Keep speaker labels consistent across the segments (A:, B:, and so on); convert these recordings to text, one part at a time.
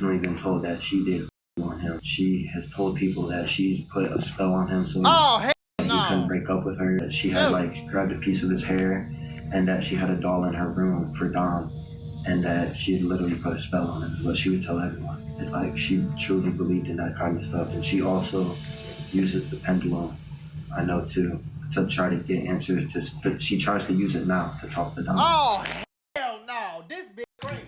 A: personally been told that she did on him. She has told people that she's put a spell on him so
B: hell
A: he couldn't break up with her. That she had like grabbed a piece of his hair, and that she had a doll in her room for Dom, and that she had literally put a spell on him. Is what she would tell everyone. And like she truly believed in that kind of stuff, and she also uses the pendulum. I know too, to try to get answers. But she tries to use it now to talk to Dom.
B: Oh hell no! This bitch crazy.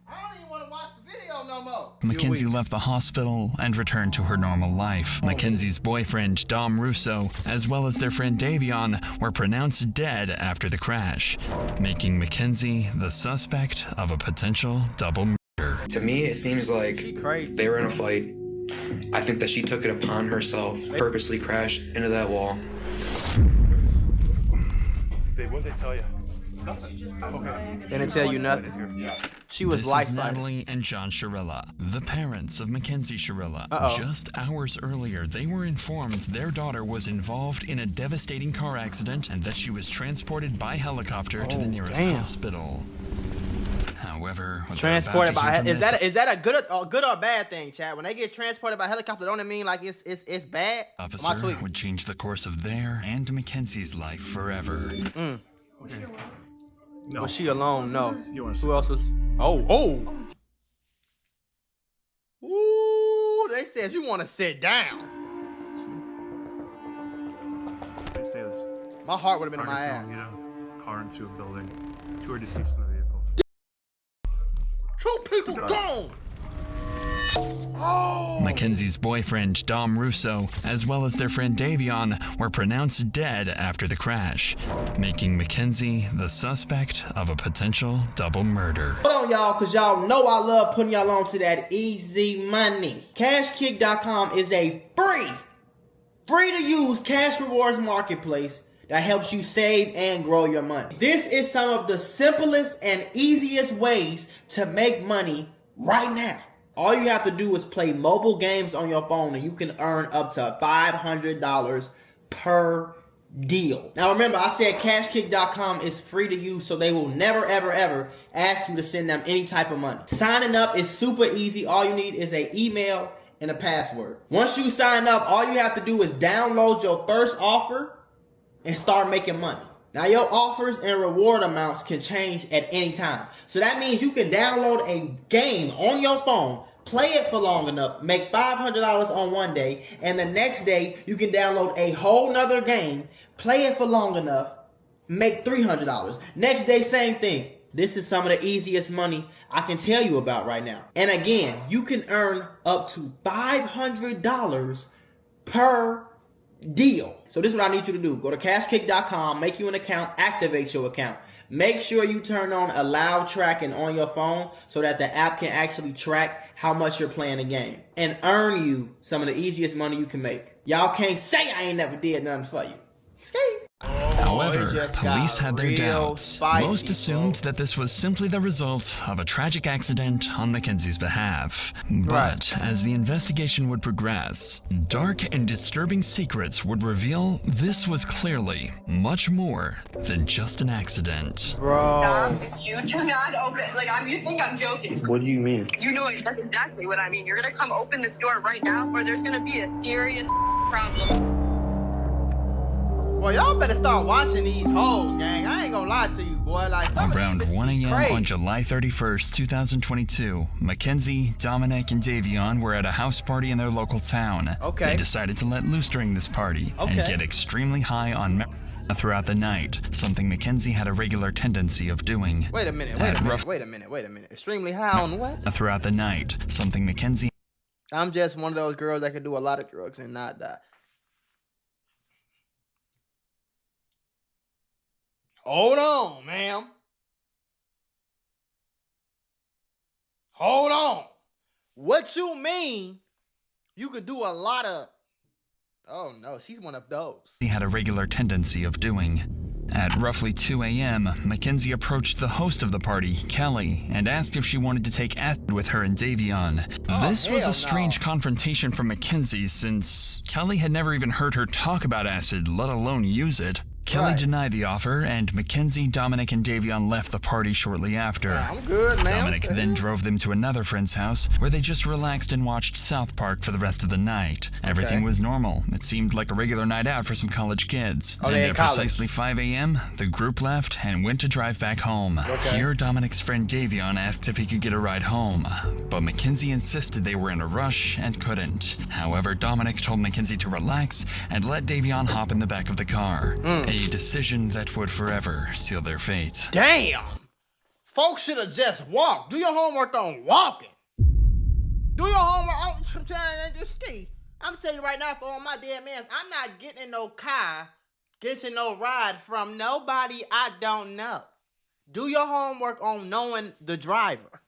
B: I don't even want to watch the video no more.
C: Mackenzie left the hospital and returned to her normal life. Mackenzie's boyfriend, Dom Russo, as well as their friend Davion, were pronounced dead after the crash, making Mackenzie the suspect of a potential double murder.
D: To me, it seems like they were in a fight. I think that she took it upon herself, purposely crashed into that wall.
E: What'd they tell you? Nothing. Okay.
B: They didn't tell you nothing. She was
C: This
B: life
C: is
B: fighting.
C: Natalie and John Shirilla, the parents of Mackenzie Shirilla. Just hours earlier, they were informed their daughter was involved in a devastating car accident and that she was transported by helicopter to the nearest hospital. However,
B: Transported by is that a good or bad thing, Chad? When they get transported by helicopter, don't it mean like it's bad?
C: Officer would change the course of their and Mackenzie's life forever.
E: Okay. No.
B: Was she alone? No. Who else was? Oh. Ooh, they said you want to sit down.
E: They say this.
B: My heart would have been in my ass.
E: Car into a building. 2 are deceased in the vehicle.
B: 2 people gone. Oh.
C: Mackenzie's boyfriend, Dom Russo, as well as their friend Davion, were pronounced dead after the crash, making Mackenzie the suspect of a potential double murder.
B: Hold on, y'all, because y'all know I love putting y'all on to that easy money. CashKick.com is a free to use cash rewards marketplace that helps you save and grow your money. This is some of the simplest and easiest ways to make money right now. All you have to do is play mobile games on your phone and you can earn up to $500 per deal. Now remember, I said CashKick.com is free to use, so they will never, ever, ever ask you to send them any type of money. Signing up is super easy. All you need is an email and a password. Once you sign up, all you have to do is download your first offer and start making money. Now your offers and reward amounts can change at any time. So that means you can download a game on your phone, play it for long enough, make $500 on one day, and the next day you can download a whole nother game, play it for long enough, make $300. Next day, same thing. This is some of the easiest money I can tell you about right now. And again, you can earn up to $500 per deal. So this is what I need you to do. Go to CashKick.com, make you an account, activate your account. Make sure you turn on allow tracking on your phone so that the app can actually track how much you're playing the game and earn you some of the easiest money you can make. Y'all can't say I ain't never did nothing for you. Skate.
C: However, police had their doubts.
B: Spicy,
C: Most assumed that this was simply the result of a tragic accident on Mackenzie's behalf. But as the investigation would progress, dark and disturbing secrets would reveal this was clearly much more than just an accident.
B: Bro.
F: If you do not open, you think I'm joking.
A: What do you mean?
F: You know exactly what I mean. You're gonna come open this door right now, or there's gonna be a serious problem.
B: Well, y'all better start watching these hoes, gang. I ain't gonna lie to you, boy.
C: Around 1 a.m. on July 31st, 2022, Mackenzie, Dominic, and Davion were at a house party in their local town. They decided to let loose during this party and get extremely high on marijuana throughout the night, something Mackenzie had a regular tendency of doing.
B: Wait a minute. Extremely high on what?
C: Throughout the night, something Mackenzie...
B: I'm just one of those girls that can do a lot of drugs and not die. Hold on, ma'am. Hold on. What you mean you could do a lot of... Oh, no, she's one of those.
C: He had a regular tendency of doing. At roughly 2 a.m., Mackenzie approached the host of the party, Kelly, and asked if she wanted to take acid with her and Davion. This was a strange confrontation from Mackenzie since Kelly had never even heard her talk about acid, let alone use it. Kelly denied the offer, and Mackenzie, Dominic, and Davion left the party shortly after.
B: I'm good, man.
C: Dominic then drove them to another friend's house, where they just relaxed and watched South Park for the rest of the night. Everything was normal. It seemed like a regular night out for some college kids. And at precisely 5 a.m., the group left and went to drive back home. Here, Dominic's friend Davion asked if he could get a ride home, but Mackenzie insisted they were in a rush and couldn't. However, Dominic told Mackenzie to relax and let Davion hop in the back of the car. A decision that would forever seal their fate.
B: Damn! Folks should have just walked. Do your homework on walking. Do your homework on ski. I'm telling you right now, for all my dead man, I'm not getting in no car, getting no ride from nobody I don't know. Do your homework on knowing the driver.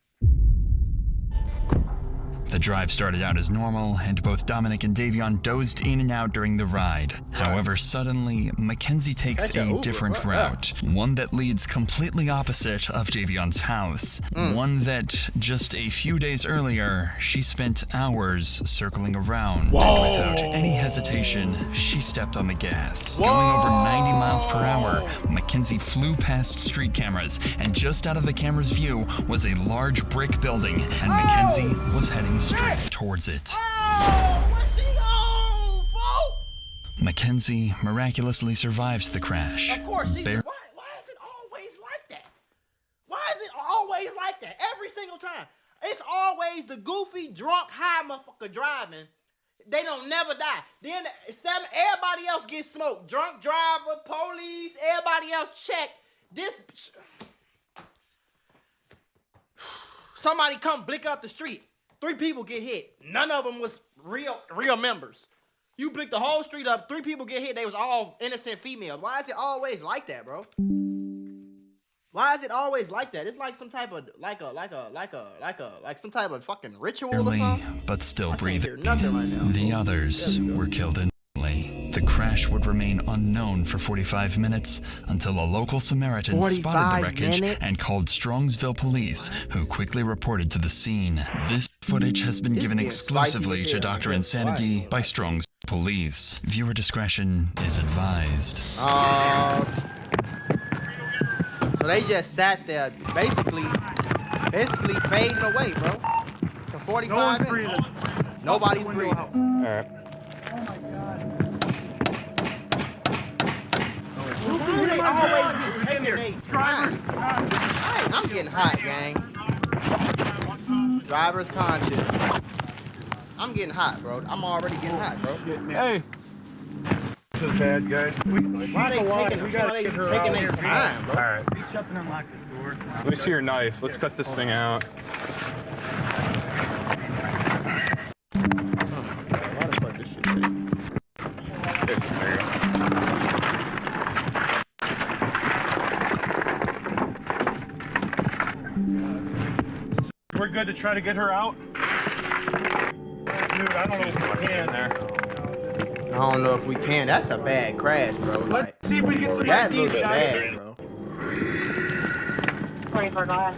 C: The drive started out as normal, and both Dominic and Davion dozed in and out during the ride. However, suddenly, Mackenzie takes a different route. One that leads completely opposite of Davion's house. One that, just a few days earlier, she spent hours circling around. And without any hesitation, she stepped on the gas. Going over 90 miles per hour, Mackenzie flew past street cameras, and just out of the camera's view was a large brick building, and Mackenzie was heading straight towards it.
B: What's she on, folks?
C: Mackenzie miraculously survives the crash.
B: Of course, why is it always like that? Why is it always like that? Every single time. It's always the goofy, drunk, high motherfucker driving. They don't never die. Then everybody else gets smoked. Drunk driver, police, everybody else check. Somebody come blick up the street. 3 people get hit. None of them was real members. You blick the whole street up. 3 people get hit. They was all innocent females. Why is it always like that, bro? Why is it always like that? It's like some type of like some type of fucking ritual or something.
C: But still breathing.
B: Nothing right now.
C: The others were killed instantly. The crash would remain unknown for 45 minutes until a local Samaritan spotted the wreckage and called Strongsville police, who quickly reported to the scene. This footage has been given exclusively to Dr. Insanity by Strong's police. Viewer discretion is advised.
B: So they just sat there, basically fading away, bro. For 45 minutes. Nobody's breathing.
E: All right.
B: They always be taking their time. I'm getting hot, gang. Driver's conscious. I'm getting hot, bro. I'm already getting hot, bro.
E: Hey. This is bad, guys.
B: Why are they taking their time, bro?
E: All right. Reach up and unlock this door. Let me see your knife. Let's cut this thing out.
B: Why the fuck this shit take?
E: There you go. We're good to try to get her out? Dude, I don't know if we can there.
B: I don't know if we can. That's a bad crash, bro. Like,
E: Let's see if we can get some
B: that
E: ID
B: looks
E: shots.
B: bad, bro.
F: 24 glass.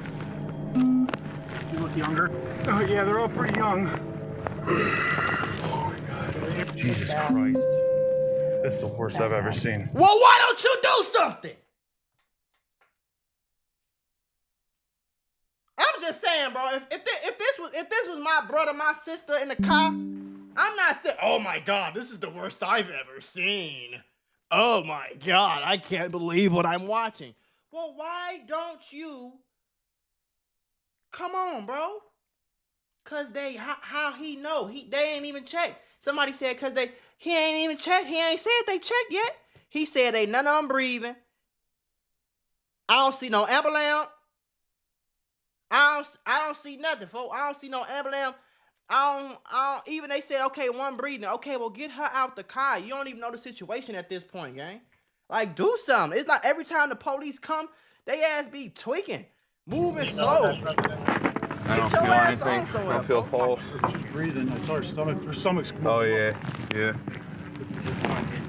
E: You look younger. Oh, yeah, they're all pretty young. Oh, my God. Jesus Christ. This is the worst I've ever seen.
B: Well, why don't you do something? I'm just saying, bro. If this was my brother, my sister in the car, I'm not saying, oh my God, this is the worst I've ever seen. Oh my God, I can't believe what I'm watching. Well, why don't you? Come on, bro. Cause how he know? They ain't even checked. Somebody said he ain't even checked. He ain't said they checked yet. He said they none of them breathing. I don't see no ambulance. I don't see nothing, folks. I don't see no ambulance. I don't even they said, okay, one breathing. Okay, well, get her out the car. You don't even know the situation at this point, gang. Like, do something. It's like every time the police come, they ass be tweaking, moving slow.
E: I don't feel anything. I don't feel a pulse.
G: She's breathing. I saw her stomach. Her stomach's cool.
E: Oh, yeah. Yeah.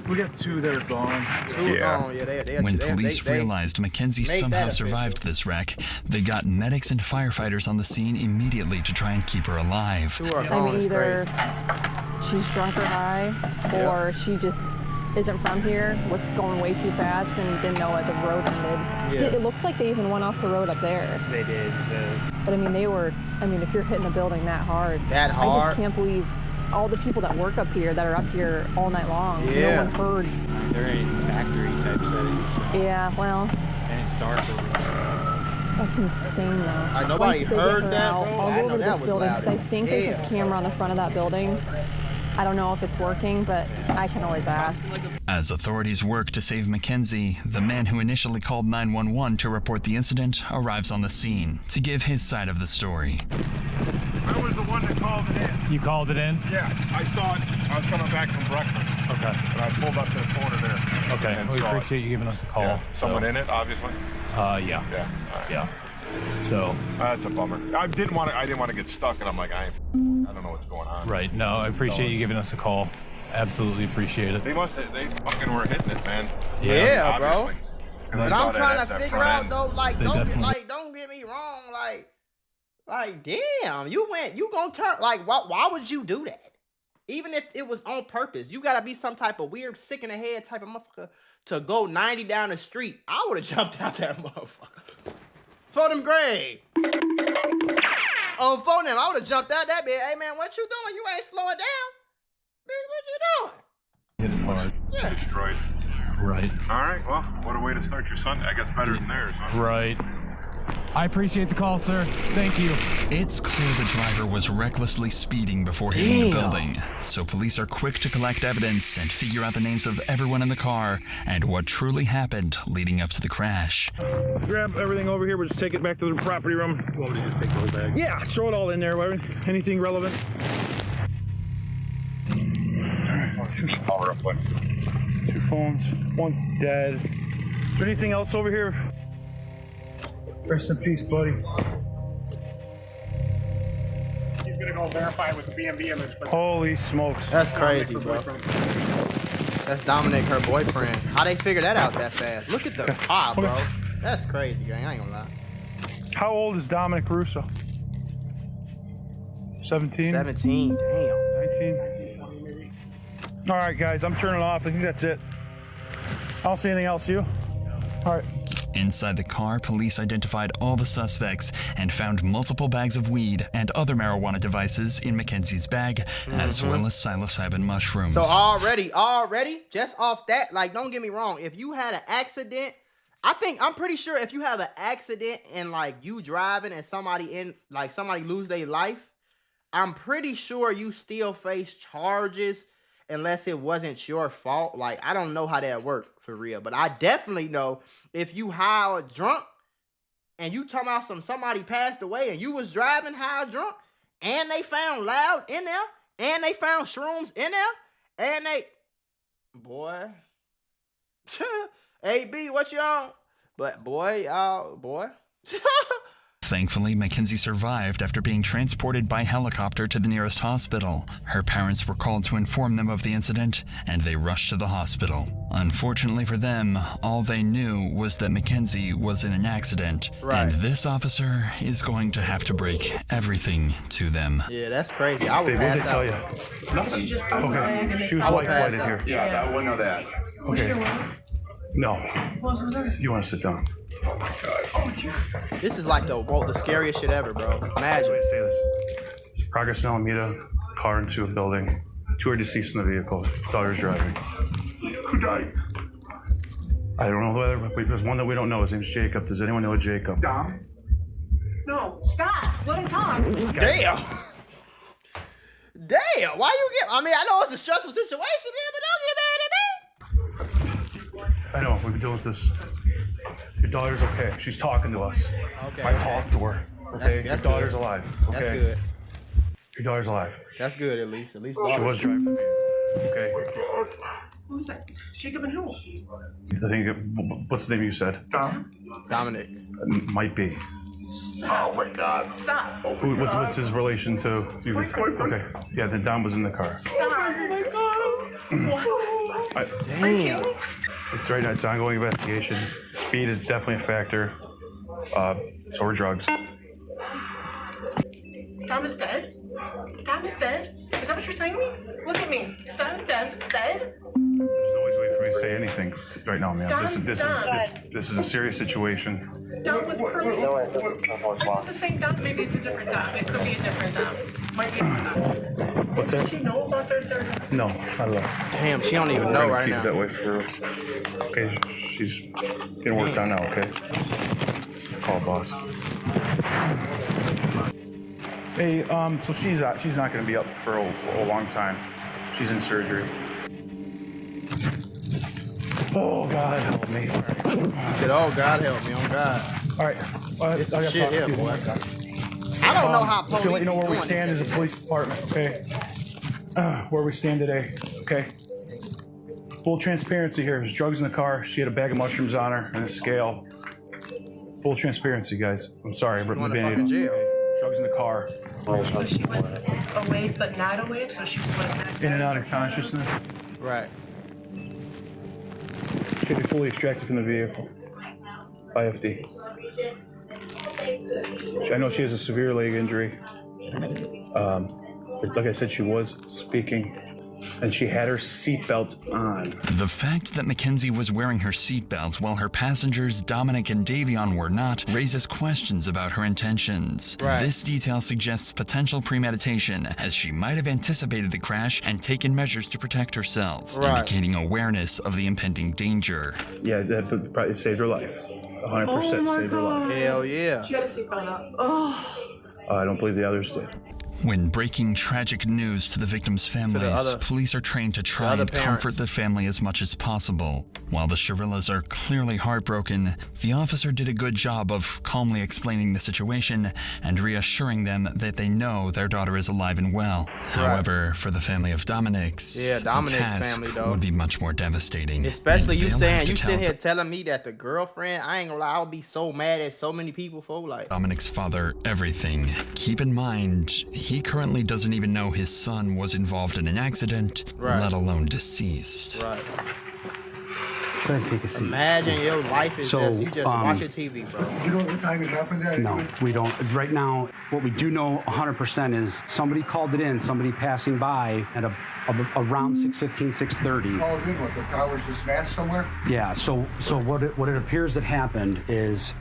G: We got 2 that are gone.
B: 2 gone. Yeah,
C: when police realized Mackenzie somehow survived this wreck, they got medics and firefighters on the scene immediately to try and keep her alive.
B: 2 are gone.
H: Either she's drunk or high, or she just isn't from here was going way too fast and didn't know what the road ended.
B: Yeah.
H: It looks like they even went off the road up there.
B: They did.
H: But I mean, if you're hitting a building that hard.
B: That
H: I
B: hard?
H: just can't believe all the people that work up here that are up here all night long.
B: Yeah.
H: No one heard.
I: They're in factory type settings. So.
H: Yeah, well.
I: And it's dark over there.
H: That's insane though.
B: Like nobody
H: Once they
B: heard
H: get her
B: that,
H: out,
B: bro?
H: I'll
B: I
H: go
B: know
H: over to
B: that
H: this
B: was
H: building
B: loud
H: because
B: as
H: I think there's a
B: hell.
H: camera on the front of that building. I don't know if it's working, but I can always ask.
C: As authorities work to save Mackenzie, the man who initially called 911 to report the incident arrives on the scene to give his side of the story.
E: I was the one that called it in.
G: You called it in?
E: Yeah, I saw it. I was coming back from breakfast.
G: Okay.
E: And I pulled up to the corner there.
G: Okay.
E: And
G: We
E: saw
G: appreciate you giving us a call.
E: Yeah. Someone in it, obviously.
G: Yeah.
E: Yeah.
G: Yeah. So.
E: That's a bummer. I didn't want to get stuck, and I'm like, I don't know what's going on.
G: Right. No, I appreciate you giving us a call. Absolutely appreciate it.
E: They fucking were hitting it, man.
B: Yeah, bro.
E: Obviously. And I
B: But
E: saw
B: I'm
E: that
B: trying
E: at
B: to
E: that
B: figure
E: front
B: out
E: end.
B: though, like,
G: They
B: don't get me wrong, like, damn, you gonna turn, like, why would you do that? Even if it was on purpose, you gotta be some type of weird, sick in the head type of motherfucker to go 90 down the street. I would have jumped out that motherfucker. For them grade. Oh, for them, I would have jumped out that bit. Hey man, what you doing? You ain't slowing down. Bitch, what you doing?
G: Hit it hard.
B: Yeah.
E: Destroyed.
G: Right.
E: All right, well, what a way to start your Sunday. I guess better than theirs, huh?
G: Right. I appreciate the call, sir. Thank you.
C: It's clear the driver was recklessly speeding before hitting the building, so police are quick to collect evidence and figure out the names of everyone in the car and what truly happened leading up to the crash.
G: Grab everything over here. We'll just take it back to the property room. You want me to just take the whole bag? Yeah, throw it all in there. Anything relevant?
E: Power up one.
G: 2 phones. One's dead. Is there anything else over here? Rest in peace, buddy.
E: He's gonna go verify with B&B image.
G: Holy smokes.
B: That's crazy, bro. That's Dominic, her boyfriend. How they figure that out that fast? Look at the car, bro. That's crazy, gang. I ain't gonna lie.
G: How old is Dominic Russo? 17?
B: 17. Damn.
G: 19? All right, guys, I'm turning off. I think that's it. I don't see anything else. You? All right.
C: Inside the car, police identified all the suspects and found multiple bags of weed and other marijuana devices in Mackenzie's bag, as well as psilocybin mushrooms.
B: So already, just off that, like, don't get me wrong. If you had an accident, I'm pretty sure if you have an accident and, like, you driving and somebody lose their life, I'm pretty sure you still face charges unless it wasn't your fault. Like, I don't know how that worked for real, but I definitely know if you high or drunk and you talking about somebody passed away and you was driving high or drunk and they found loud in there and they found shrooms in there and boy, AB, what you on? But boy.
C: Thankfully, Mackenzie survived after being transported by helicopter to the nearest hospital. Her parents were called to inform them of the incident, and they rushed to the hospital. Unfortunately for them, all they knew was that Mackenzie was in an accident, and this officer is going to have to break everything to them.
B: Yeah, that's crazy. I would
G: Dave,
B: pass
G: what did
B: out.
G: they tell you? Nothing. Okay, she was
B: I would
G: light
B: pass
G: flighted
B: out.
G: here.
E: Yeah, I wouldn't know that.
G: Okay. No. You want to sit down?
B: This is like the scariest shit ever, bro. Imagine.
G: Let me say this. Progress in Alameda, car into a building. 2 are deceased in the vehicle. Daughter's driving.
E: Who died?
G: I don't know whether, but there's one that we don't know. His name's Jacob. Does anyone know Jacob?
E: Dom?
J: No, stop. Let him talk.
B: Damn. Damn. Why you get? I mean, I know it's a stressful situation, man, but don't get mad at me.
G: I know. We've been dealing with this. Your daughter's okay. She's talking to us.
B: Okay.
G: I talked to her. Okay.
B: That's
G: Your daughter's
B: good.
G: alive. Okay.
B: That's good.
G: Your daughter's alive.
B: That's good, at least.
G: She was driving. Okay.
J: Who was that? Jacob and who?
G: I think. What's the name you said?
B: Dominic.
G: Might be.
E: Oh my God.
J: Stop.
G: What's his relation to you?
E: My boyfriend.
G: Okay. Yeah. Then Dom was in the car.
J: Stop. Oh my God. What?
B: Damn.
G: It's right now. It's an ongoing investigation. Speed is definitely a factor. So are drugs.
J: Dom is dead? Dom is dead? Is that what you're saying to me? Look at me. Is that what Dad said?
G: There's always a way for me to say anything right now, man. This is a serious situation.
J: Dom with Curly. I thought the same Dom. Maybe it's a different Dom. It could be a different Dom. Might be a different Dom.
G: What's that?
J: Does she know about their third?
G: No, not at all.
B: Damn, she don't even know right now.
G: Keep it that way for real. Okay, she's getting worked on now, okay? Call boss. Hey, so she's not gonna be up for a long time. She's in surgery. Oh, God help me.
B: He said, oh, God help me. Oh, God.
G: All right.
B: It's some shit here, boy. I don't know how police
G: to let you know where we
B: doing
G: stand
B: this
G: as a police department, okay? Where we stand today, okay? Full transparency here. There's drugs in the car. She had a bag of mushrooms on her and a scale. Full transparency, guys. I'm sorry, but
B: going to fucking jail.
G: Drugs in the car.
J: So she was awake but not awake, so she was
G: In and out of consciousness.
B: Right.
G: Should be fully extracted from the vehicle. IFD. I know she has a severe leg injury. But like I said, she was speaking, and she had her seatbelt on.
C: The fact that Mackenzie was wearing her seatbelt while her passengers, Dominic and Davion, were not, raises questions about her intentions.
B: Right.
C: This detail suggests potential premeditation, as she might have anticipated the crash and taken measures to protect herself, indicating awareness of the impending danger.
G: Yeah, that probably saved her life. 100% saved her life.
B: Hell yeah.
J: She had a seatbelt up. Oh.
G: I don't believe the others did.
C: When breaking tragic news to the victims' families, police are trained to try and comfort the family as much as possible. While the Shirillas are clearly heartbroken, the officer did a good job of calmly explaining the situation and reassuring them that they know their daughter is alive and well. However, for the family of Dominic's, the task would be much more devastating.
B: Especially you saying, you sitting here telling me that the girlfriend, I ain't gonna lie, I'll be so mad at so many people for like.
C: Dominic's father, everything. Keep in mind, he currently doesn't even know his son was involved in an accident, let alone deceased.
B: Right.
K: Go ahead and take a seat.
B: Imagine your life is just, you just watching TV, bro.
K: You know what time it happened? No, we don't. Right now, what we do know 100% is somebody called it in, somebody passing by at around 6:15, 6:30.
L: Called in, what, the car was just smashed somewhere?
K: Yeah, so what it appears that happened is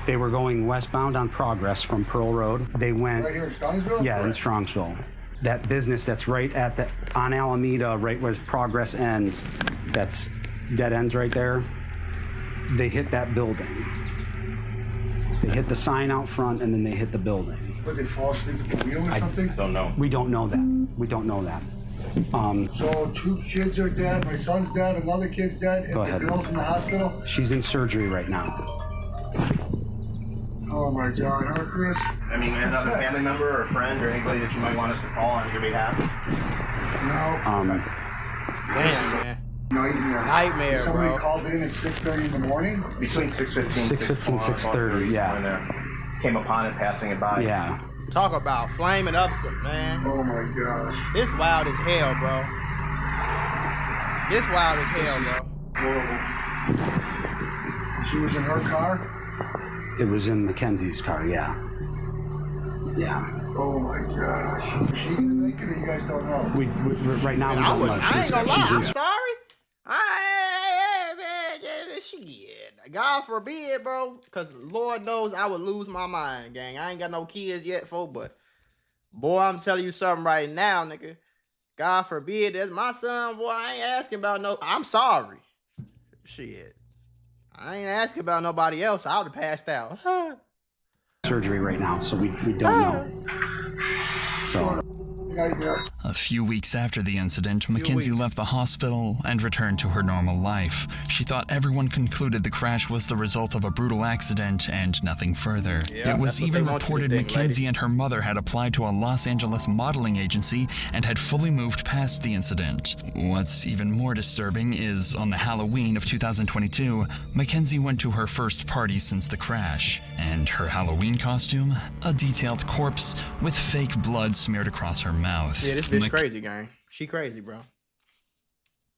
K: they were going westbound on Progress from Pearl Road. They went...
L: Right here in Strongsville?
K: Yeah, in Strongsville. That business that's right on Alameda, right where Progress ends, that's dead ends right there. They hit that building. They hit the sign out front and then they hit the building.
L: Did they fall asleep at the wheel or something?
K: Don't know. We don't know that. We don't know that.
L: So 2 kids are dead, my son's dead, another kid's dead, and the girl's in the hospital?
K: She's in surgery right now.
L: Oh my God, huh, Chris?
M: I mean, another family member or a friend or anybody that you might want us to call on your behalf?
L: No.
B: Damn, man.
L: Nightmare, somebody called in at 6:30 in the morning?
M: Between 6:15
K: 6:30, yeah.
M: When they came upon it, passing it by.
K: Yeah.
B: Talk about flaming up some, man.
L: Oh my gosh.
B: This wild as hell, bro. This wild as hell, bro.
L: Horrible. She was in her car?
K: It was in Mackenzie's car, yeah. Yeah.
L: Oh my gosh. Is she gonna make it or you guys don't know?
K: We right now, we don't know.
B: I ain't gonna lie, I'm sorry. Shit. God forbid, bro. Because Lord knows I would lose my mind, gang. I ain't got no kids yet, folks, but boy, I'm telling you something right now, nigga. God forbid, that's my son, boy. I ain't asking about no. I'm sorry. Shit. I ain't asking about nobody else. I would have passed out.
K: Surgery right now, so we don't know. So.
C: A few weeks after the incident, Mackenzie left the hospital and returned to her normal life. She thought everyone concluded the crash was the result of a brutal accident and nothing further.
B: Yeah,
C: it was even reported Mackenzie and her mother had applied to a Los Angeles modeling agency and had fully moved past the incident. What's even more disturbing is, on the Halloween of 2022, Mackenzie went to her first party since the crash. And her Halloween costume? A detailed corpse with fake blood smeared across her mouth.
B: Yeah, this bitch crazy, gang. She crazy, bro.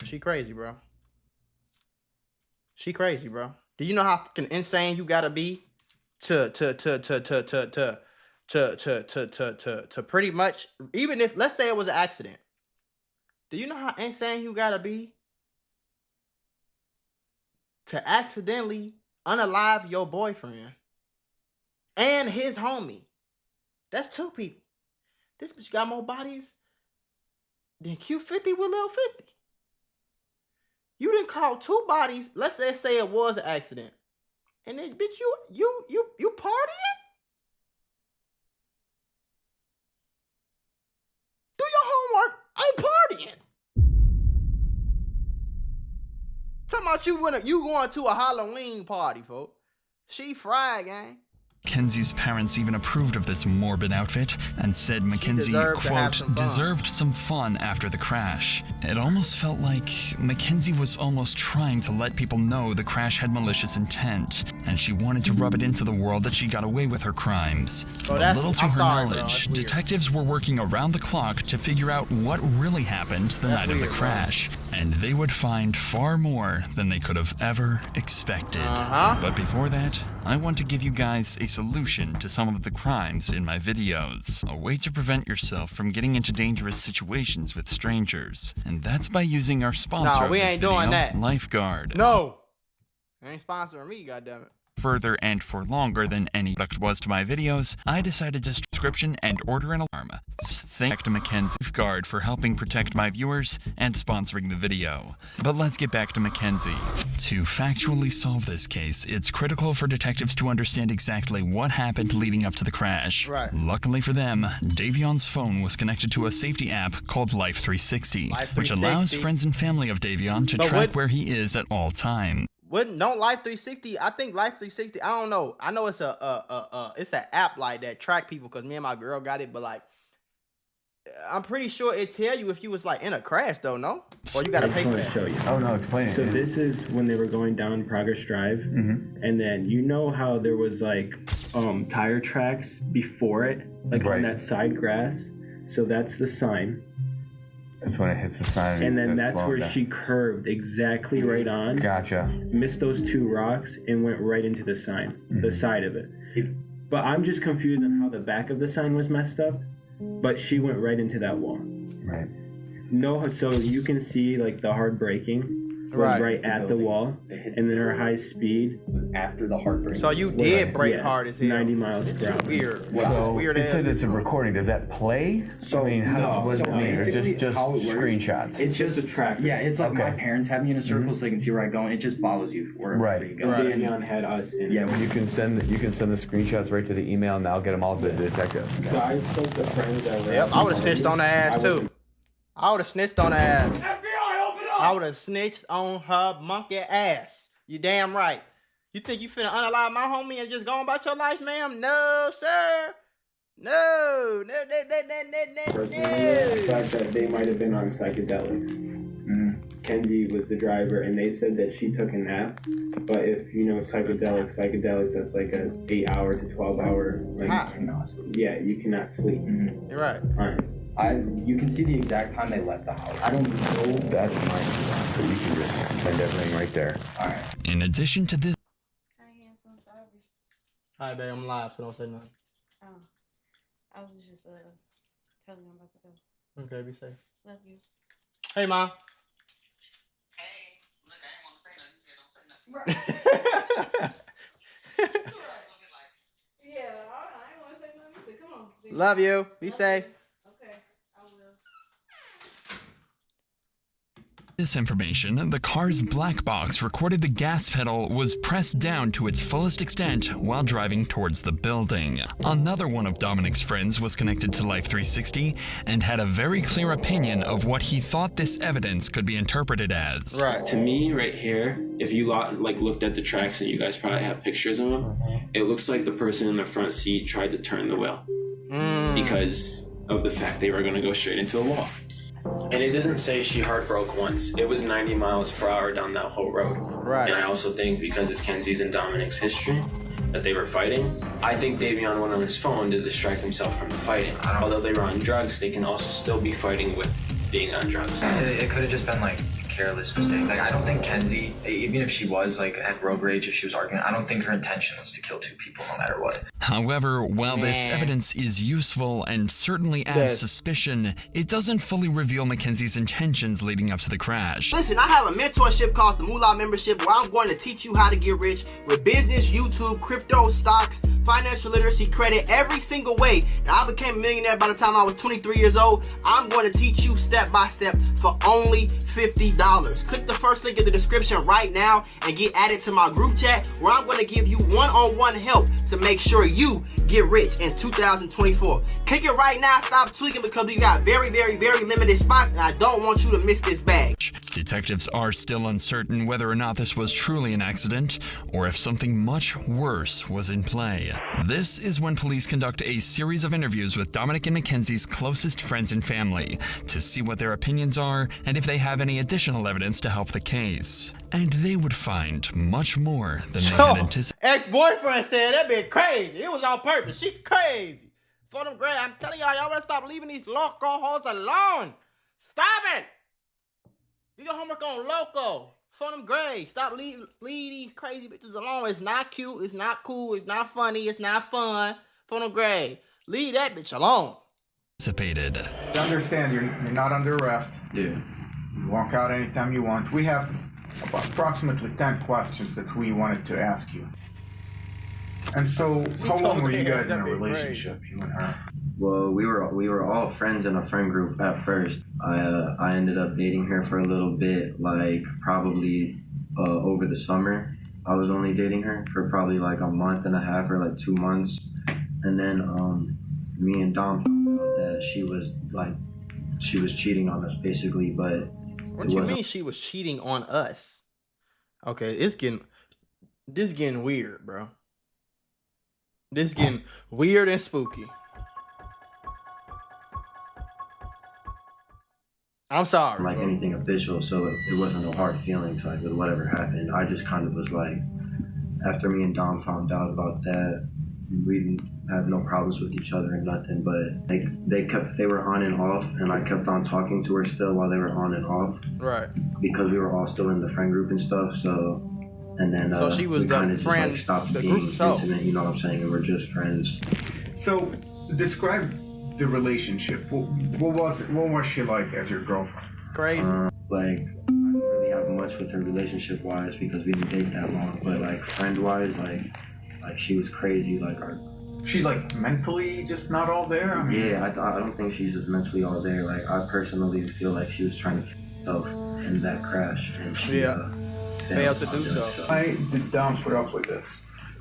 B: She crazy, bro. She crazy, bro. Do you know how fucking insane you gotta be to to pretty much, even if, let's say it was an accident. Do you know how insane you gotta be to accidentally unalive your boyfriend and his homie? That's 2 people. This bitch got more bodies than Q50 with Lil 50. You didn't call 2 bodies. Let's say it was an accident, and then bitch, you partying? Do your homework. I'm partying. Talking about you going to a Halloween party, folks. She fried, gang.
C: Mackenzie's parents even approved of this morbid outfit and said Mackenzie, quote, deserved some fun after the crash. It almost felt like Mackenzie was almost trying to let people know the crash had malicious intent, and she wanted to rub it into the world that she got away with her crimes. But little to her knowledge, detectives were working around the clock to figure out what really happened the night of the crash, and they would find far more than they could have ever expected. But before that, I want to give you guys a solution to some of the crimes in my videos. A way to prevent yourself from getting into dangerous situations with strangers. And that's by using our sponsor of this video, Lifeguard.
B: No! You ain't sponsoring me, goddammit.
C: Further and for longer than any product was to my videos, I decided to subscription and order an alarm. Thank to Mackenzie Lifeguard for helping protect my viewers and sponsoring the video. But let's get back to Mackenzie. To factually solve this case, it's critical for detectives to understand exactly what happened leading up to the crash.
B: Right.
C: Luckily for them, Davion's phone was connected to a safety app called Life 360, which allows friends and family of Davion to track where he is at all times.
B: Don't Life 360? I think Life 360. I don't know. I know it's it's an app like that track people, because me and my girl got it. But like, I'm pretty sure it tell you if you was like in a crash though, no? Or you gotta pay for that.
N: Show you. Oh no, explain it. So this is when they were going down Progress Drive, and then you know how there was like tire tracks before it, like on that side grass. So that's the sign.
O: That's when it hits the sign.
N: And then that's where she curved exactly right on.
O: Gotcha.
N: Missed those 2 rocks and went right into the sign, the side of it. But I'm just confused on how the back of the sign was messed up. But she went right into that wall.
O: Right.
N: No, so you can see like the hard braking. Right at the wall, and then her high speed was after the hard braking.
B: So you did brake hard as hell.
N: 90 miles per hour.
B: Weird.
O: So
B: weird.
O: It said it's a recording. Does that play?
N: So
O: I mean, what does it mean? It's just screenshots.
N: It's just a tracker.
P: Yeah, it's like my parents have me in a circle so they can see where I'm going. It just follows you wherever you go.
N: Davion had us in.
O: Yeah, well, you can send the screenshots right to the email, and I'll get them all to the detective.
N: So I spoke to friends that were.
B: Yep, I would have snitched on her ass too. I would have snitched on her ass. I would have snitched on her monkey ass. You damn right. You think you finna unalive my homie and just go on about your life, ma'am? No, sir. No.
N: The fact that they might have been on psychedelics. Kenzie was the driver, and they said that she took a nap. But if you know psychedelics, that's like a 8-hour to 12-hour. Yeah, you cannot sleep.
B: You're right.
P: You can see the exact time they left the house.
O: I don't know. That's mine. So you can just send everything right there.
P: All right.
C: In addition to this.
B: Hi, babe. I'm live, so don't say nothing.
Q: Oh, I was just telling you I'm about to go.
B: Okay, be safe.
Q: Love you.
B: Hey, Mom.
Q: Hey, look, I didn't want to say nothing. You said don't say nothing. Yeah, I didn't want to say nothing either. Come on.
B: Love you. Be safe.
C: This information, the car's black box recorded the gas pedal was pressed down to its fullest extent while driving towards the building. Another one of Dominic's friends was connected to Life 360 and had a very clear opinion of what he thought this evidence could be interpreted as.
R: Right. To me, right here, if you looked at the tracks, and you guys probably have pictures of them, it looks like the person in the front seat tried to turn the wheel because of the fact they were going to go straight into a wall. And it doesn't say she hard broke once. It was 90 miles per hour down that whole road.
B: Right.
R: And I also think because of Kenzie's and Dominic's history that they were fighting, I think Davion went on his phone to distract himself from the fighting. Although they were on drugs, they can also still be fighting with being on drugs.
D: It could have just been like a careless mistake. Like I don't think Kenzie, even if she was like had road rage, if she was arguing, I don't think her intention was to kill two people no matter what.
C: However, while this evidence is useful and certainly adds suspicion, it doesn't fully reveal Mackenzie's intentions leading up to the crash.
B: Listen, I have a mentorship called the Mula membership where I'm going to teach you how to get rich with business, YouTube, crypto, stocks, financial literacy, credit, every single way. Now, I became a millionaire by the time I was 23 years old. I'm going to teach you step by step for only $50. Click the first link in the description right now and get added to my group chat where I'm going to give you one-on-one help to make sure you get rich in 2024. Click it right now. Stop tweaking because we got very, very, very limited spots and I don't want you to miss this bag.
C: Detectives are still uncertain whether or not this was truly an accident or if something much worse was in play. This is when police conduct a series of interviews with Dominic and Mackenzie's closest friends and family to see what their opinions are and if they have any additional evidence to help the case. And they would find much more than they had anticipated.
B: Ex-boyfriend said that bitch crazy. It was on purpose. She crazy. For them grad, I'm telling y'all better stop leaving these loco hoes alone. Stop it. Do your homework on loco. For them grades. Stop leave these crazy bitches alone. It's not cute. It's not cool. It's not funny. It's not fun. For them grades. Leave that bitch alone.
S: You understand you're not under arrest.
A: Yeah.
S: You walk out anytime you want. We have approximately 10 questions that we wanted to ask you. And so, how long were you guys in a relationship, you and her?
A: Well, we were all friends in a friend group at first. I ended up dating her for a little bit, like probably over the summer. I was only dating her for probably like a month and a half or like 2 months. And then me and Dom found out that she was cheating on us basically, but
B: what do you mean she was cheating on us? Okay, this getting weird, bro. This getting weird and spooky. I'm sorry.
A: Like anything official, so it wasn't no hard feelings. Like with whatever happened, I just kind of was like, after me and Dom found out about that, we didn't have no problems with each other and nothing. But they were on and off, and I kept on talking to her still while they were on and off.
B: Right.
A: Because we were all still in the friend group and stuff. So. And then
B: so she was the friend,
A: like stopped
B: the
A: being
B: group. So
A: intimate, you know what I'm saying? And we're just friends.
S: So, describe the relationship. What was she like as your girlfriend?
B: Crazy.
A: Like, I didn't really have much with her relationship-wise because we didn't date that long. But like friend-wise, like she was crazy. Like
S: she like mentally just not all there. I mean,
A: yeah, I don't think she's just mentally all there. Like I personally feel like she was trying to kill herself in that crash, and she
B: failed to do so.
S: Why did Dom put up with this?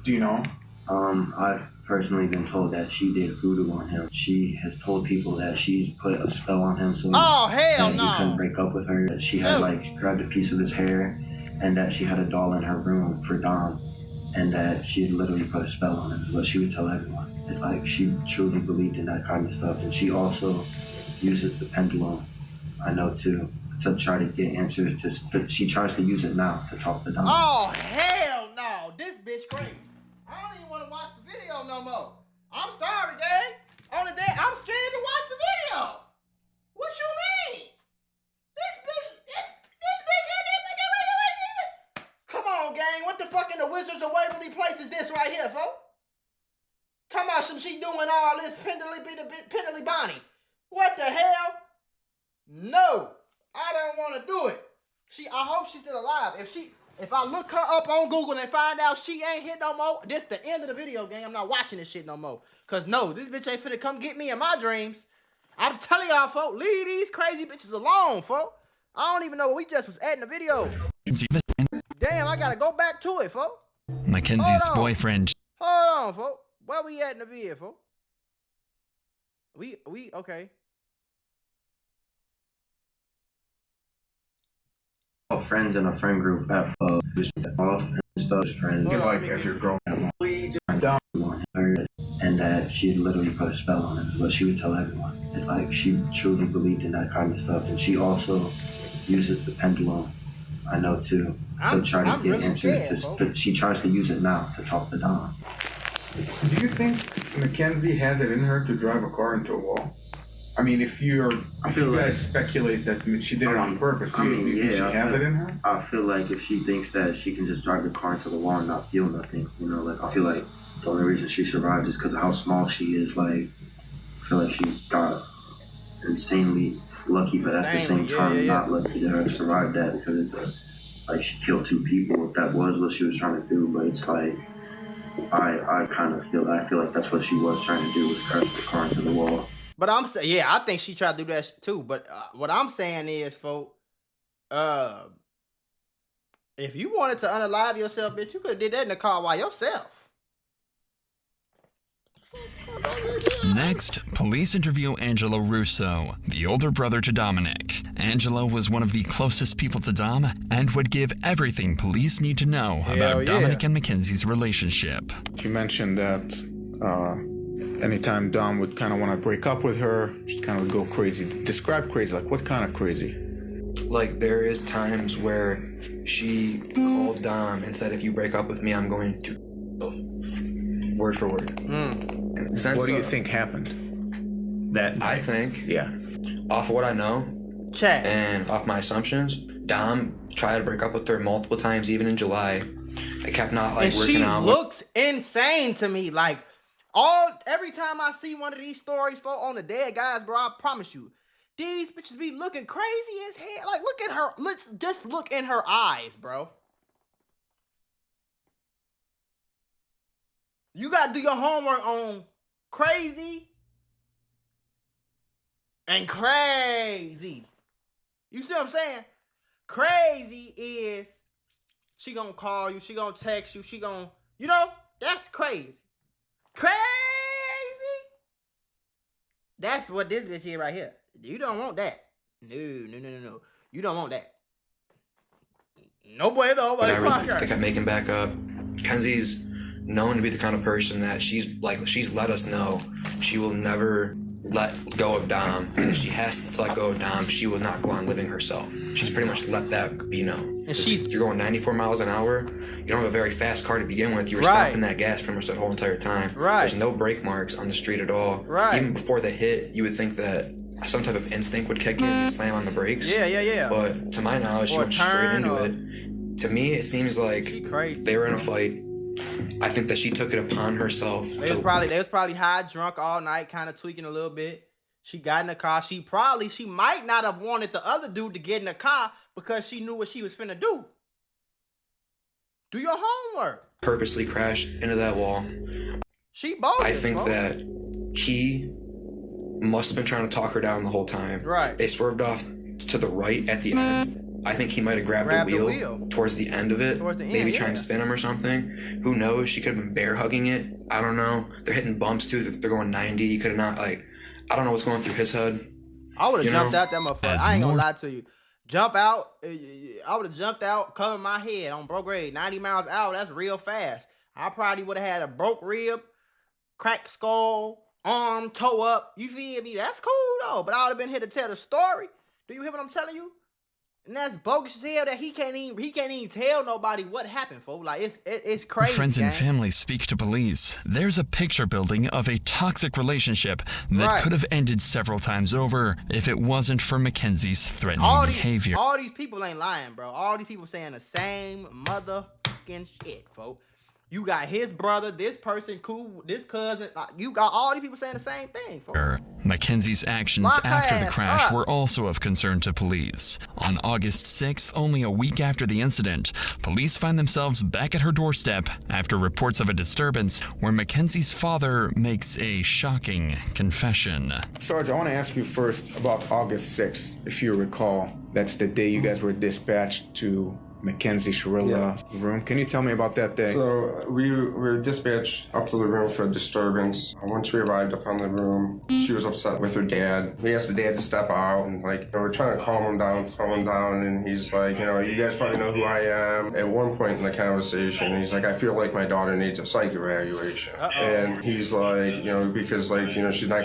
S: Do you know?
A: I've personally been told that she did voodoo on him. She has told people that she's put a spell on him so
B: hell
A: that he couldn't break up with her. That she had like grabbed a piece of his hair, and that she had a doll in her room for Dom, and that she had literally put a spell on him. Is what she would tell everyone. And, like she truly believed in that kind of stuff, and she also uses the pendulum. I know too. To try to get answers, but she tries to use it now to talk to Dom.
B: Oh hell no! This bitch crazy. I don't even want to watch the video no more. I'm sorry, gang. On the day, I'm scared to watch the video. What you mean? This bitch had that. Come on, gang. What the fuck in the Wizards of Waverly Place is this right here, folks? Talking about some she doing all this Pendley Bonnie. What the hell? No. I don't want to do it. I hope she's still alive. If I look her up on Google and find out she ain't hit no more, this the end of the video game. I'm not watching this shit no more. Cause no, this bitch ain't finna come get me in my dreams. I'm telling y'all, folks, leave these crazy bitches alone, folks. I don't even know what we just was at in the video. Damn, I gotta go back to it, folks.
C: Mackenzie's boyfriend.
B: Hold on, folks. Where we at in the video, folks? We okay.
A: Friends in a friend group at just off and stuff. Friends
S: like as your girlfriend,
A: and that she had literally put a spell on him. Is what she would tell everyone. And, like she truly believed in that kind of stuff, and she also uses the pendulum. I know too. To try to get answers, but she tries to use it now to talk to Dom.
S: Do you think Mackenzie has it in her to drive a car into a wall? I mean, if you guys speculate that she did it on purpose, do you think she have it in her?
A: I feel like if she thinks that she can just drive the car into the wall and not feel nothing, you know, like I feel like the only reason she survived is because of how small she is. Like, I feel like she got insanely lucky, but at the same time, not lucky to have survived that because it's like she killed 2 people. If that was what she was trying to do, but it's like I feel like that's what she was trying to do was crash the car into the wall.
B: But I'm saying, yeah, I think she tried to do that too. But what I'm saying is, folks, if you wanted to unalive yourself, bitch, you could have did that in the car by yourself.
C: Next, police interview Angelo Russo, the older brother to Dominic. Angelo was one of the closest people to Dom and would give everything police need to know about Dominic and Mackenzie's relationship.
S: She mentioned that anytime Dom would kind of want to break up with her, she'd kind of go crazy. Describe crazy, like what kind of crazy?
T: Like, there is times where she called Dom and said, if you break up with me, I'm going to word for word.
S: What do you think happened?
T: That I think, off of what I know, and off my assumptions, Dom tried to break up with her multiple times, even in July. It kept not like
B: and
T: working out.
B: She looks insane to me. Like every time I see one of these stories on the dead guys, bro, I promise you, these bitches be looking crazy as hell. Like, look at her. Let's just look in her eyes, bro. You gotta do your homework on crazy and crazy. You see what I'm saying? Crazy is she gonna call you, she gonna text you, she gonna, you know, that's crazy. Crazy. That's what this bitch is right here. You don't want that. No. You don't want that. No bueno.
T: But I really think I'm making back up. Kenzie's known to be the kind of person that she's let us know she will never let go of Dom, and if she has to let go of Dom, she will not go on living herself. She's pretty much let that be known. And you're going 94 miles an hour. You don't have a very fast car to begin with. You were stopping that gas pretty much that whole entire time. There's no brake marks on the street at all. Even before the hit, you would think that some type of instinct would kick in, you'd slam on the brakes.
B: Yeah.
T: But to my knowledge, she went straight into it. To me, it seems like they were in a fight. I think that she took it upon herself.
B: They was probably high, drunk all night, kind of tweaking a little bit. She got in the car. She might not have wanted the other dude to get in the car because she knew what she was finna do. Do your homework.
T: Purposely crashed into that wall.
B: She bogus.
T: I think that he must have been trying to talk her down the whole time.
B: Right.
T: They swerved off to the right at the end. I think he might have grabbed the wheel towards the end of it, maybe trying to spin him or something. Who knows? She could have been bear hugging it. I don't know. They're hitting bumps too. They're going 90. He could have not, like, I don't know what's going through his head.
B: I would have jumped out that motherfucker. I ain't gonna lie to you. Jump out. I would have jumped out, covered my head on broke grade. 90 miles an hour. That's real fast. I probably would have had a broke rib, cracked skull, arm, toe up. You feel me? That's cool though. But I would have been here to tell the story. Do you hear what I'm telling you? And that's bogus as hell that he can't even tell nobody what happened, folks. Like, it's crazy.
C: Friends and family speak to police. There's a picture building of a toxic relationship that could have ended several times over if it wasn't for Mackenzie's threatening behavior.
B: All these people ain't lying, bro. All these people saying the same motherfucking shit, folks. You got his brother, this person, cool, this cousin. You got all these people saying the same thing, folks.
C: Mackenzie's actions after the crash were also of concern to police. On August 6th, only a week after the incident, police find themselves back at her doorstep after reports of a disturbance where Mackenzie's father makes a shocking confession.
S: Sarge, I want to ask you first about August 6th. If you recall, that's the day you guys were dispatched to Mackenzie Sharilla's room. Can you tell me about that day?
U: So we were dispatched up to the room for a disturbance. Once we arrived up on the room, she was upset with her dad. We asked the dad to step out and we're trying to calm him down, and he's like, you guys probably know who I am. At one point in the conversation, he's like, I feel like my daughter needs a psych evaluation. And he's like, because she's not,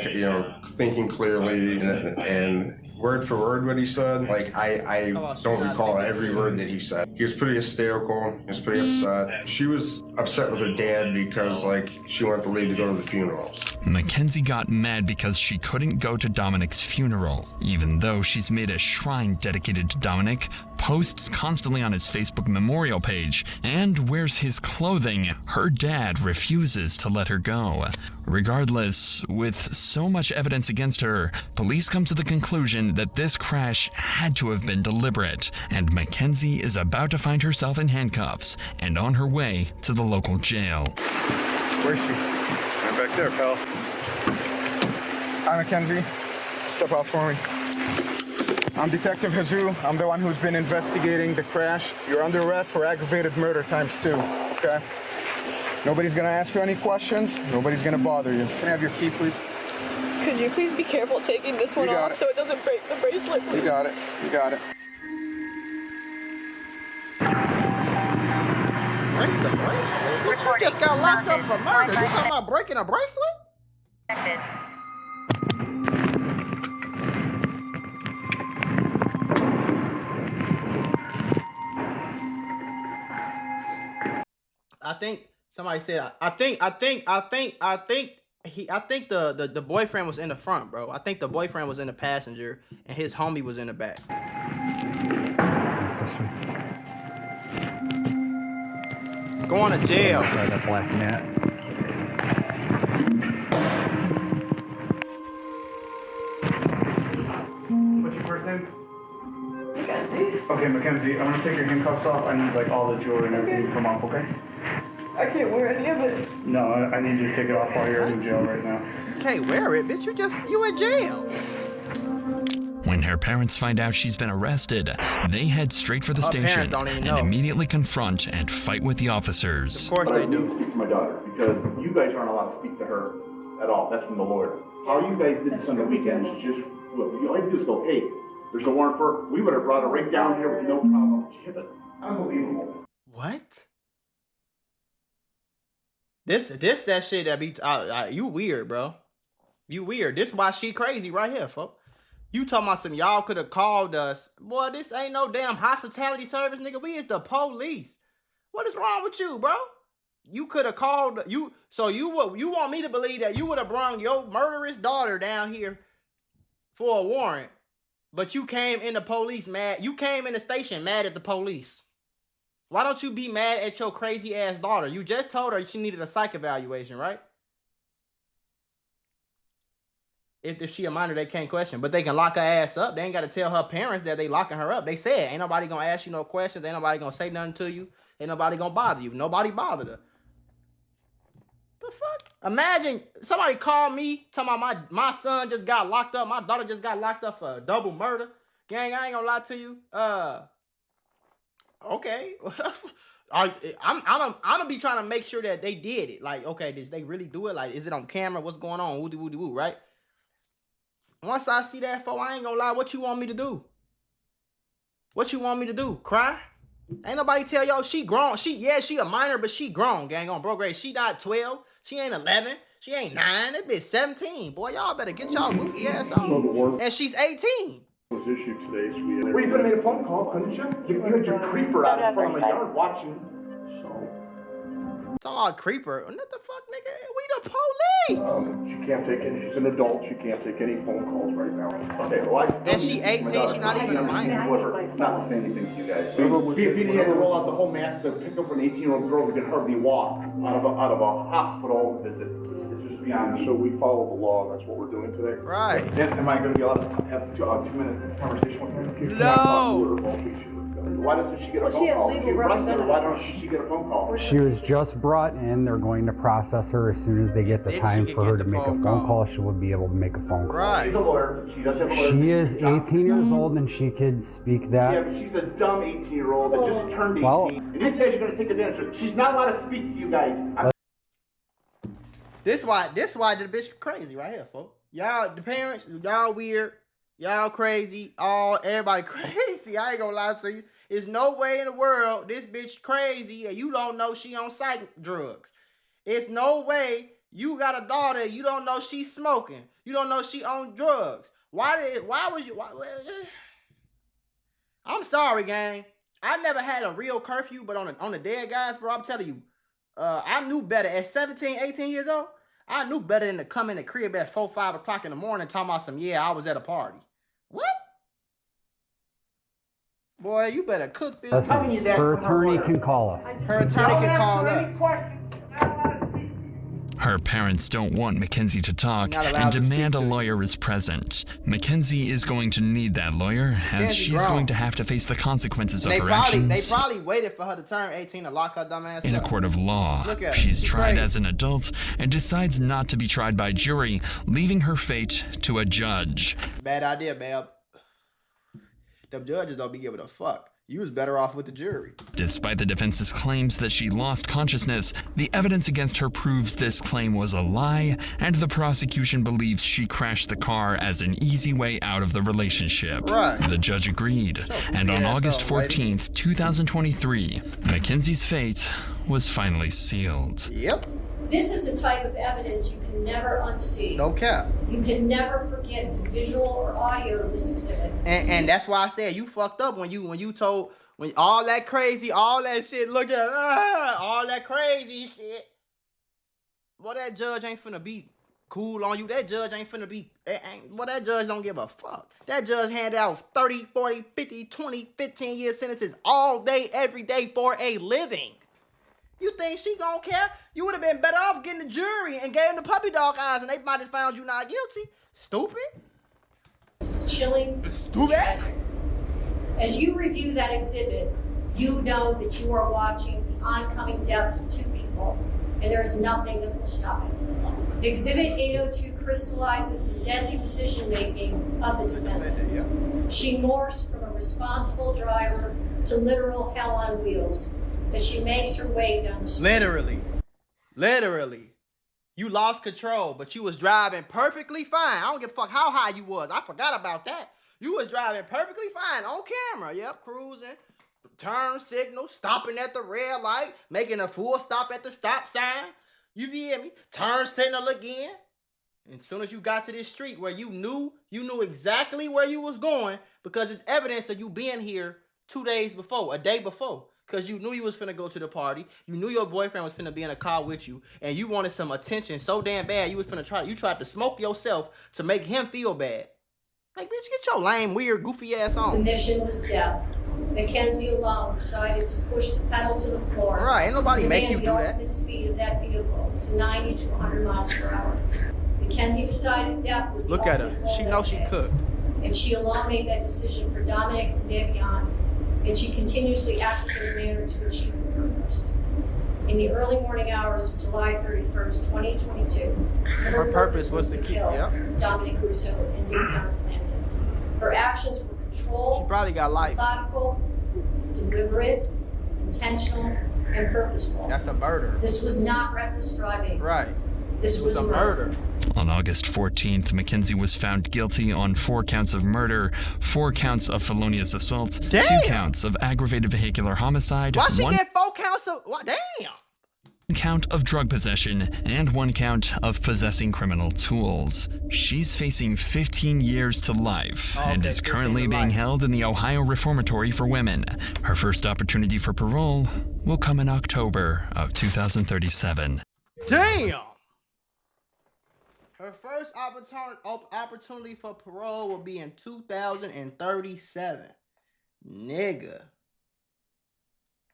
U: thinking clearly and word for word what he said. I don't recall every word that he said. He was pretty hysterical. He was pretty upset. She was upset with her dad because, she wanted to leave to go to the funerals.
C: Mackenzie got mad because she couldn't go to Dominic's funeral, even though she's made a shrine dedicated to Dominic, posts constantly on his Facebook memorial page, and wears his clothing. Her dad refuses to let her go. Regardless, with so much evidence against her, police come to the conclusion that this crash had to have been deliberate, and Mackenzie is about to find herself in handcuffs and on her way to the local jail.
F: Where's she? Right back there, pal. Hi, Mackenzie. Step out for me. I'm Detective Jesus. I'm the one who's been investigating the crash. You're under arrest for aggravated murder ×2, okay? Nobody's gonna ask you any questions. Nobody's gonna bother you. Can I have your key, please?
V: Could you please be careful taking this one off so it doesn't break the bracelet, please?
F: You got it. You got it.
B: Break the bracelet? Bitch, you just got locked up for murder. You talking about breaking a bracelet? I think somebody said I think the boyfriend was in the front, bro. I think the boyfriend was in the passenger and his homie was in the back. Going to jail.
K: Right, that black mat.
G: What's your first name?
V: Mackenzie.
G: Okay, Mackenzie, I'm gonna take your handcuffs off. I need like all the jewelry and everything to come off, okay?
V: I can't wear any of it.
G: No, I need you to take it off while you're in jail right now.
B: You can't wear it, bitch. You in jail.
C: When her parents find out she's been arrested, they head straight for the station and immediately confront and fight with the officers.
B: Of course they do.
M: Speak to my daughter because you guys aren't allowed to speak to her at all. That's from the lawyer. All you guys did Sunday weekend is just, look, all you do is go, hey, there's a warrant for her. We would have brought her right down here with no problem. She hit it. Unbelievable.
B: What? This that shit that be you weird, bro. You weird. This why she crazy right here, folks. You talking about some y'all could have called us. Boy, this ain't no damn hospitality service, nigga. We is the police. What is wrong with you, bro? You could have called you. So you want me to believe that you would have brought your murderous daughter down here for a warrant, but you came in the police mad. You came in the station mad at the police. Why don't you be mad at your crazy ass daughter? You just told her she needed a psych evaluation, right? If she a minor, they can't question. But they can lock her ass up. They ain't got to tell her parents that they locking her up. They said, ain't nobody going to ask you no questions. Ain't nobody going to say nothing to you. Ain't nobody going to bother you. Nobody bothered her. The fuck? Imagine somebody called me, talking about my son just got locked up. My daughter just got locked up for a double murder. Gang, I ain't going to lie to you. Okay. I'm gonna be trying to make sure that they did it. Like, okay, did they really do it? Like, is it on camera? What's going on? Woody woody woo, right? Once I see that, I ain't gonna lie. What you want me to do? What you want me to do? Cry? Ain't nobody tell y'all she grown. She a minor, but she grown, gang, on bro grade. She not 12. She ain't 11. She ain't 9. That bitch 17. Boy, y'all better get y'all goofy ass on. And she's 18.
M: Was issued today, so well, you could have made a phone call, couldn't you? You had your creeper out in front of my yard watching.
B: It's all creeper. What the fuck, nigga? We the police.
M: She can't take any. She's an adult. She can't take any phone calls right now. Okay, well,
B: and she 18. She not even a minor.
M: Not to say anything to you guys. If he had to roll out the whole mask to pick up an 18-year-old girl who could hardly walk out of a hospital visit. So we follow the law, and that's what we're doing today.
B: Right.
M: Am I going to be allowed to have a 2-minute conversation with her?
B: No.
M: Why doesn't she get a phone call? If she arrested her, why don't she get a phone call?
K: She was just brought in. They're going to process her as soon as they get the time for her to make a phone call. She will be able to make a phone call.
B: Right.
M: She's a lawyer. She does have a lawyer.
K: She is 18 years old, and she could speak that.
M: Yeah, but she's a dumb 18-year-old that just turned 18. Well, and these guys are going to take advantage of her. She's not allowed to speak to you guys.
B: This why the bitch crazy right here, folks. Y'all, the parents, y'all weird, y'all crazy, everybody crazy. I ain't gonna lie to you. There's no way in the world this bitch crazy and you don't know she on psych drugs. It's no way you got a daughter, you don't know she's smoking. You don't know she on drugs. Why would you? I'm sorry, gang. I never had a real curfew, but on the dead guys, bro, I'm telling you, I knew better. At 17, 18 years old, I knew better than to come in the crib at 4, 5 o'clock in the morning talking about some, yeah, I was at a party. What? Boy, you better cook this.
K: Listen, her attorney can call us.
B: Her attorney can call us.
C: Her parents don't want Mackenzie to talk and demand a lawyer is present. Mackenzie is going to need that lawyer, as she's going to have to face the consequences of her actions.
B: They probably waited for her to turn 18 to lock her dumb ass
C: in a
B: up.
C: court of law. She's tried as an adult and decides not to be tried by jury, leaving her fate to a judge.
B: Bad idea, babe. The judges don't be giving a fuck. You was better off with the jury.
C: Despite the defense's claims that she lost consciousness, the evidence against her proves this claim was a lie, and the prosecution believes she crashed the car as an easy way out of the relationship.
B: Right.
C: The judge agreed, and on August 14th, 2023, Mackenzie's fate was finally sealed.
B: Yep.
H: This is the type of evidence you can never unsee.
B: No cap.
H: You can never forget the visual or audio of this exhibit.
B: And that's why I said you fucked up when you told when all that crazy, all that shit. Look at all that crazy shit. Boy, that judge ain't finna be cool on you. That judge ain't finna be. Boy, that judge don't give a fuck. That judge handed out 30, 40, 50, 20, 15-year sentences all day, every day for a living. You think she gonna care? You would have been better off getting the jury and gave them the puppy dog eyes, and they might have found you not guilty. Stupid.
H: It's chilling.
B: Stupid.
H: As you review that exhibit, you know that you are watching the oncoming deaths of 2 people, and there is nothing that will stop it. Exhibit 802 crystallizes the deadly decision-making of the defendant. She morphs from a responsible driver to literal hell on wheels as she makes her way down the street.
B: Literally. You lost control, but you was driving perfectly fine. I don't give a fuck how high you was. I forgot about that. You was driving perfectly fine on camera. Yep, cruising, turn signal, stopping at the red light, making a full stop at the stop sign. You feel me? Turn signal again. And as soon as you got to this street where you knew exactly where you was going, because it's evidence of you being here 2 days before, a day before. Because you knew you was finna go to the party. You knew your boyfriend was finna be in a car with you. And you wanted some attention so damn bad, you tried to smoke yourself to make him feel bad. Like, bitch, get your lame, weird, goofy ass on.
H: The mission was death. Mackenzie alone decided to push the pedal to the floor.
B: Right, ain't nobody make you do that.
H: The ultimate speed of that vehicle to 90 to 100 miles per hour. Mackenzie decided death was the
B: Look at her. She knows she cooked.
H: And she alone made that decision for Dominic and Davion. And she continuously acted in a manner to achieve her purpose. In the early morning hours of July 31st, 2022, her purpose was to kill Dominic Russo and Davion Flanagan. Her actions were controlled,
B: she probably got life.
H: Methodical, deliberate, intentional, and purposeful.
B: That's a murder.
H: This was not reckless driving.
B: Right.
H: This was a murder.
C: On August 14th, Mackenzie was found guilty on 4 counts of murder, 4 counts of felonious assault, 2 counts of aggravated vehicular homicide,
B: why she get 4 counts of what? Damn.
C: 1 count of drug possession, and 1 count of possessing criminal tools. She's facing 15 years to life and is currently being held in the Ohio Reformatory for Women. Her first opportunity for parole will come in October of 2037.
B: Damn. Her first opportunity for parole will be in 2037. Nigga.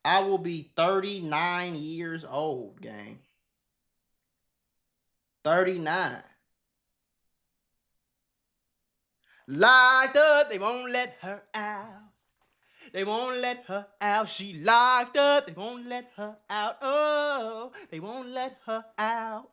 B: I will be 39 years old, gang. 39. Locked up, they won't let her out. They won't let her out. She locked up, they won't let her out. Oh, they won't let her out.